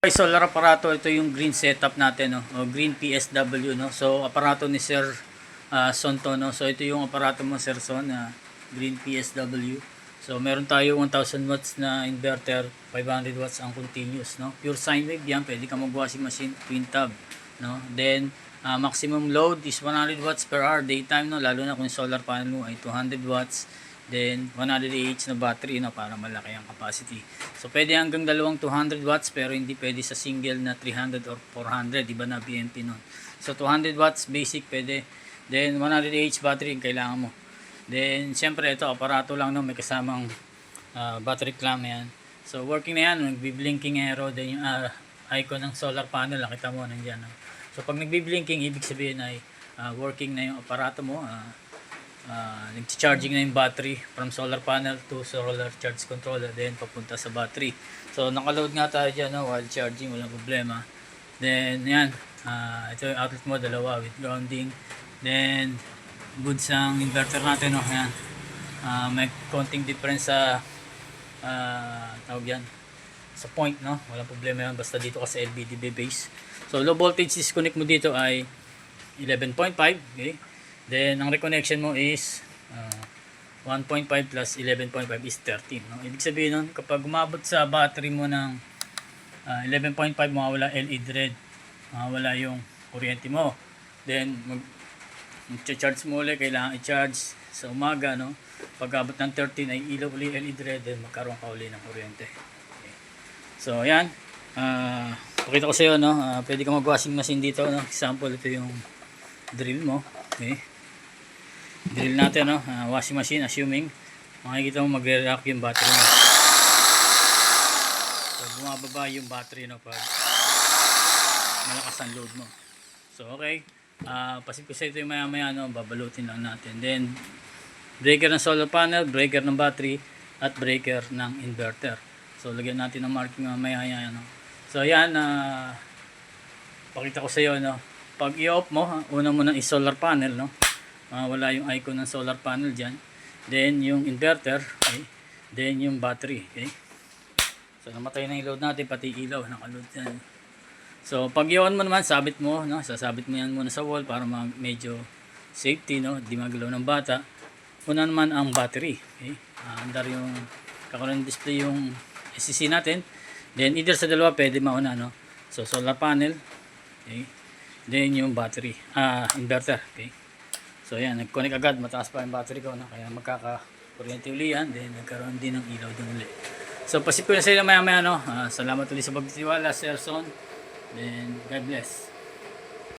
Solar aparato, ito yung green setup natin, no? O green PSW, no? So aparato ni Sir Sonto, no? So ito yung aparato mo, Sir Son, green PSW. So meron tayo 1000 watts na inverter, 500 watts ang continuous, no? Pure sine wave yan, pwede ka mag washing machine, twin tub, no? Then maximum load is 100 watts per hour daytime, no? Lalo na kung solar panel mo ay 200 watts. Then 100 Ah na battery, no, para malaki ang capacity. So pwede hanggang dalawang 200 watts pero hindi pwede sa single na 300 or 400, iba na BMP nun. So 200 watts basic pwede. Then 100 battery yung kailangan mo. Then siyempre ito aparato lang, no, may kasamang battery clamp yan. So working na yan, nagbi-blinking arrow, then yung icon ng solar panel, nakita mo nandiyan, no? So pag nagbi-blinking, ibig sabihin ay working na yung aparato mo. Nag-charging na yung battery from solar panel to solar charge controller, then papunta sa battery. So nakaload nga tayo dyan, no, while charging, walang problema. Then yan, ito yung outlet mo, dalawa with grounding. Then goods ang inverter natin, no, yan. May konting difference sa tawag yan, sa point, no, walang problema yan, basta dito kasi LVDB base. So low voltage disconnect mo dito ay 11.5, okay. Then ang reconnection mo is 1.5 plus 11.5 is 13, no? Ibig sabihin nun, kapag umabot sa battery mo ng 11.5, mawawala LED red, mawawala yung kuryente mo. Then mag-charge mo ulit, kailangan i-charge sa umaga, no? Pag abot ng 13 ay ilaw ulit LED red, then magkaroon ka ulit ng kuryente. Okay. So yan, pakita ko sa iyo, no? Pwede ka mag-washing machine dito, no? Example, ito yung drill mo, okay. Drill natin, no? Washing machine, assuming makikita mo magre-react yung battery mo. So bumababa yung battery, no, pag malakas ang load mo. So okay, pasip ko sa ito yung maya maya, no? Babalutin lang natin. Then breaker ng solar panel, breaker ng battery, at breaker ng inverter. So lagyan natin ng marking mamaya yan, no? So yan, pakita ko sa iyo, no? Pag i-off mo, una mo ng i-solar panel, no? Wala yung icon ng solar panel dyan. Then yung inverter, okay. Then yung battery, okay. So namatay na yung load natin, pati ilaw nakaload yan. So pag i-on mo naman, sabit mo, no? Sasabit mo yan muna sa wall para medyo safety, no? Di magalaw ng bata. Una naman ang battery, okay. Andar yung kakaroon display yung SCC natin. Then either sa dalawa pwede mauna, no? So solar panel, okay. Then yung battery, inverter, okay. So yan, nag-connect agad, mataas pa yung battery ko, no? Kaya magkaka-kuryente uli yan, then nagkaroon din ng ilaw dun uli. So pasip ko na sila maya maya, no? Salamat ulit sa pagtitiwala, Sir Son, then God bless.